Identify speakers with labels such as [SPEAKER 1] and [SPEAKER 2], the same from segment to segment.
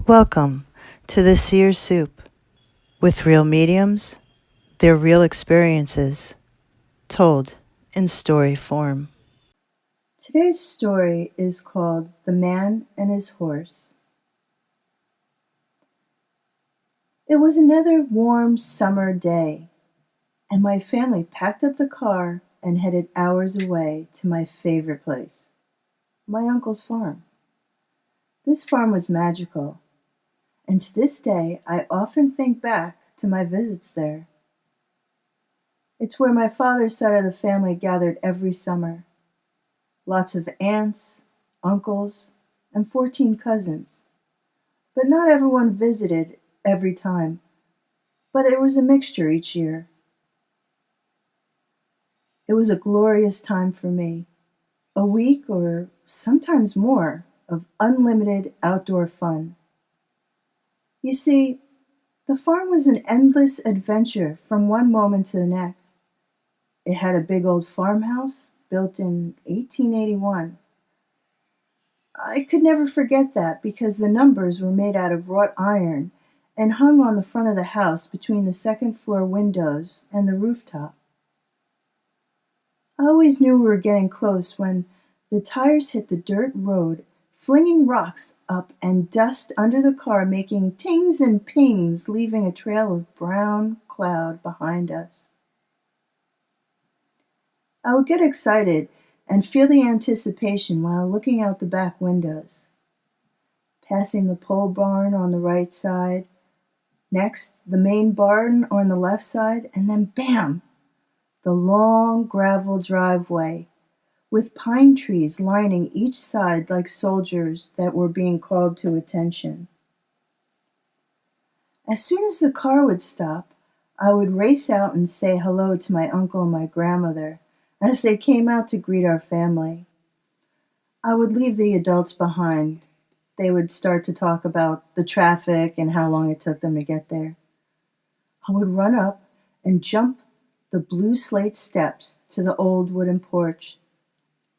[SPEAKER 1] Welcome to the Seer Soup with real mediums, their real experiences, told in story form. Today's story is called The Man and His Horse. It was another warm summer day, and my family packed up the car and headed hours away to my favorite place, my uncle's farm. This farm was magical, and to this day I often think back to my visits there. It's where my father's side of the family gathered every summer. Lots of aunts, uncles, and 14 cousins. But not everyone visited every time, but it was a mixture each year. It was a glorious time for me, a week or sometimes more of unlimited outdoor fun. You see, the farm was an endless adventure from one moment to the next. It had a big old farmhouse built in 1881. I could never forget that because the numbers were made out of wrought iron and hung on the front of the house between the second floor windows and the rooftop. I always knew we were getting close when the tires hit the dirt road, flinging rocks up and dust under the car, making tings and pings, leaving a trail of brown cloud behind us. I would get excited and feel the anticipation while looking out the back windows. Passing the pole barn on the right side, next the main barn on the left side, and then bam! The long gravel driveway with pine trees lining each side like soldiers that were being called to attention. As soon as the car would stop, I would race out and say hello to my uncle and my grandmother as they came out to greet our family. I would leave the adults behind. They would start to talk about the traffic and how long it took them to get there. I would run up and jump the blue slate steps to the old wooden porch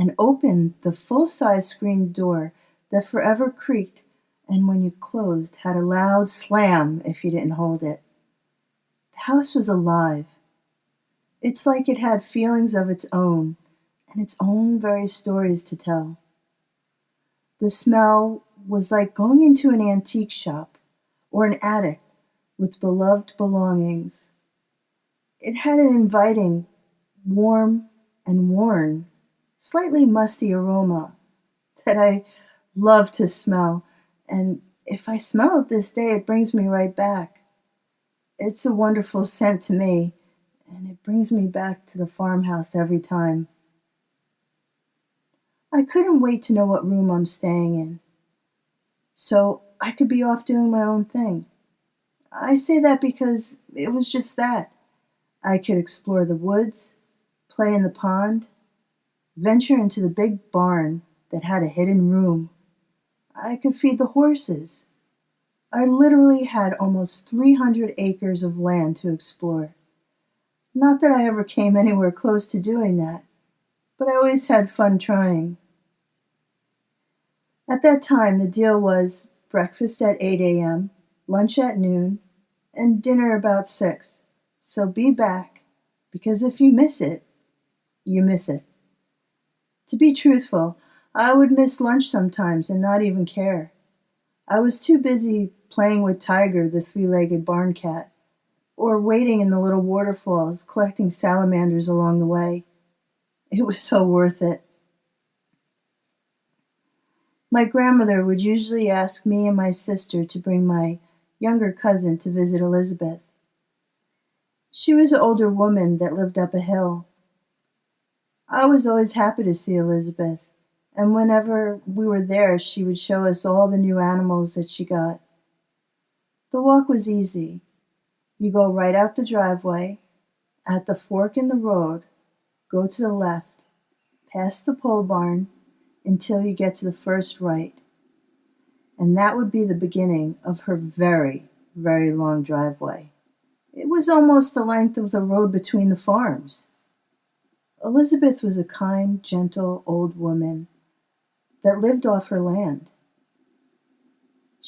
[SPEAKER 1] and open the full-size screen door that forever creaked and when you closed had a loud slam if you didn't hold it. The house was alive. It's like it had feelings of its own and its own very stories to tell. The smell was like going into an antique shop or an attic with beloved belongings. It had an inviting, warm, and worn, slightly musty aroma that I love to smell, and if I smell it this day, it brings me right back. It's a wonderful scent to me, and it brings me back to the farmhouse every time. I couldn't wait to know what room I'm staying in, so I could be off doing my own thing. I say that because it was just that. I could explore the woods, play in the pond, venture into the big barn that had a hidden room. I could feed the horses. I literally had almost 300 acres of land to explore. Not that I ever came anywhere close to doing that, but I always had fun trying. At that time, the deal was breakfast at 8 a.m., lunch at noon, and dinner about 6. So be back, because if you miss it, you miss it. To be truthful, I would miss lunch sometimes and not even care. I was too busy playing with Tiger, the three-legged barn cat, or wading in the little waterfalls, collecting salamanders along the way. It was so worth it. My grandmother would usually ask me and my sister to bring my younger cousin to visit Elizabeth. She was an older woman that lived up a hill. I was always happy to see Elizabeth, and whenever we were there, she would show us all the new animals that she got. The walk was easy. You go right out the driveway, at the fork in the road, go to the left, past the pole barn, until you get to the first right. And that would be the beginning of her very, very long driveway. It was almost the length of the road between the farms. Elizabeth was a kind, gentle old woman that lived off her land.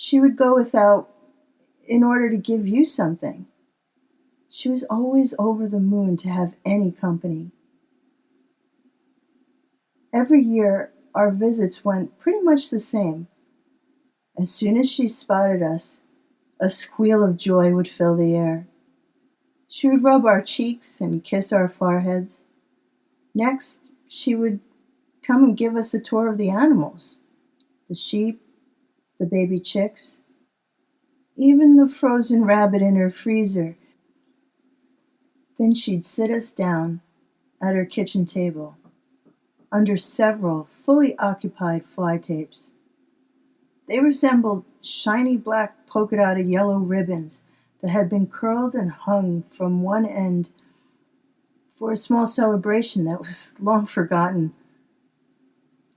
[SPEAKER 1] She would go without in order to give you something. She was always over the moon to have any company. Every year, our visits went pretty much the same. As soon as she spotted us, a squeal of joy would fill the air. She would rub our cheeks and kiss our foreheads. Next, she would come and give us a tour of the animals, the sheep, the baby chicks, even the frozen rabbit in her freezer. Then she'd sit us down at her kitchen table under several fully occupied fly tapes. They resembled shiny black polka dotted yellow ribbons that had been curled and hung from one end for a small celebration that was long forgotten.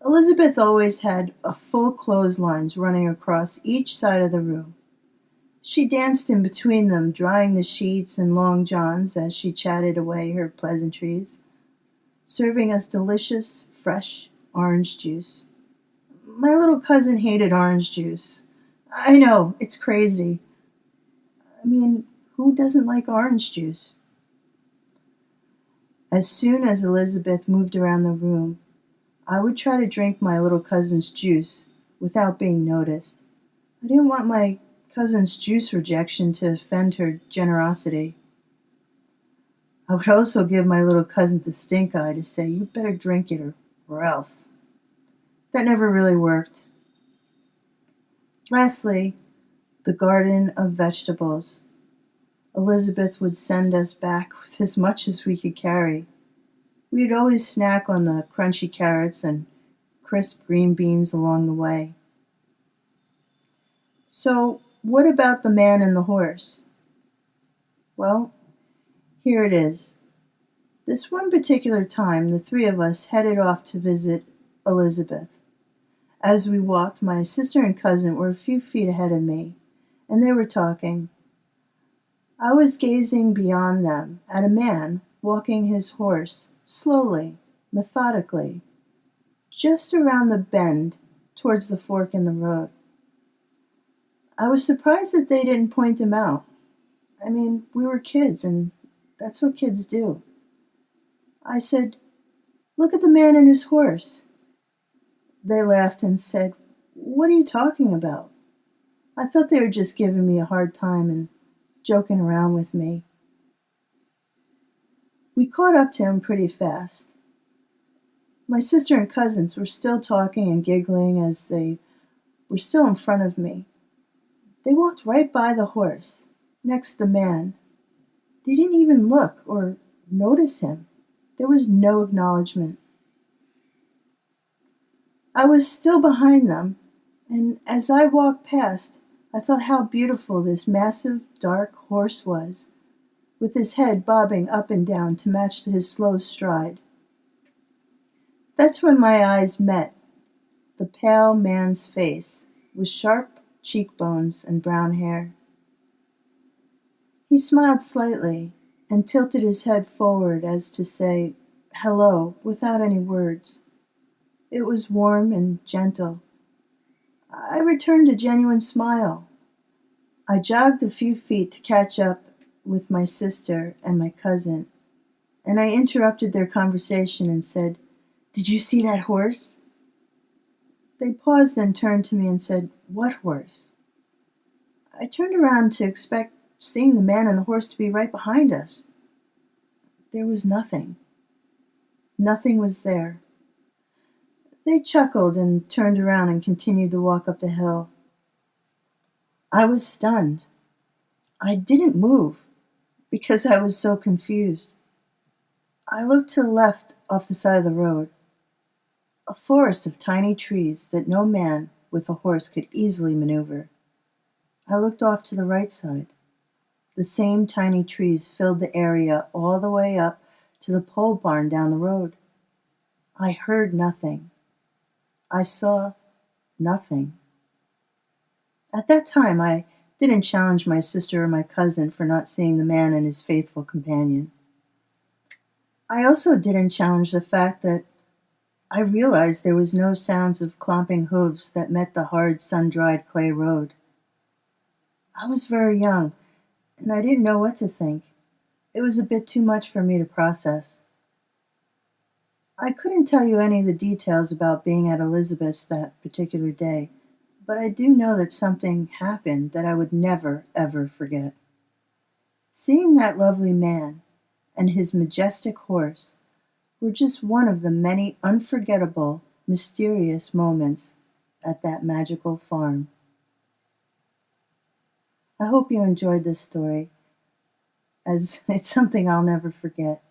[SPEAKER 1] Elizabeth always had a full clotheslines running across each side of the room. She danced in between them, drying the sheets and long johns as she chatted away her pleasantries, serving us delicious, fresh orange juice. My little cousin hated orange juice. I know, it's crazy. I mean, who doesn't like orange juice? As soon as Elizabeth moved around the room, I would try to drink my little cousin's juice without being noticed. I didn't want my cousin's juice rejection to offend her generosity. I would also give my little cousin the stink eye to say, "You better drink it or else." That never really worked. Lastly, the garden of vegetables. Elizabeth would send us back with as much as we could carry. We'd always snack on the crunchy carrots and crisp green beans along the way. So, what about the man and the horse? Well, here it is. This one particular time, the three of us headed off to visit Elizabeth. As we walked, my sister and cousin were a few feet ahead of me, and they were talking. I was gazing beyond them at a man walking his horse, slowly, methodically, just around the bend towards the fork in the road. I was surprised that they didn't point him out. I mean, we were kids, and that's what kids do. I said, "Look at the man and his horse." They laughed and said, "What are you talking about?" I thought they were just giving me a hard time and joking around with me. We caught up to him pretty fast. My sister and cousins were still talking and giggling as they were still in front of me. They walked right by the horse, next the man. They didn't even look or notice him. There was no acknowledgement. I was still behind them, and as I walked past, I thought how beautiful this massive, dark horse was, with his head bobbing up and down to match his slow stride. That's when my eyes met the pale man's face, with sharp cheekbones and brown hair. He smiled slightly and tilted his head forward as to say hello without any words. It was warm and gentle. I returned a genuine smile. I jogged a few feet to catch up with my sister and my cousin, and I interrupted their conversation and said, "Did you see that horse?" They paused and turned to me and said, "What horse?" I turned around to expect seeing the man and the horse to be right behind us. There was nothing. Nothing was there. They chuckled and turned around and continued to walk up the hill. I was stunned. I didn't move because I was so confused. I looked to the left off the side of the road. A forest of tiny trees that no man with a horse could easily maneuver. I looked off to the right side. The same tiny trees filled the area all the way up to the pole barn down the road. I heard nothing. I saw nothing. At that time, I didn't challenge my sister or my cousin for not seeing the man and his faithful companion. I also didn't challenge the fact that I realized there was no sounds of clomping hooves that met the hard, sun-dried clay road. I was very young, and I didn't know what to think. It was a bit too much for me to process. I couldn't tell you any of the details about being at Elizabeth's that particular day, but I do know that something happened that I would never, ever forget. Seeing that lovely man and his majestic horse were just one of the many unforgettable, mysterious moments at that magical farm. I hope you enjoyed this story, as it's something I'll never forget.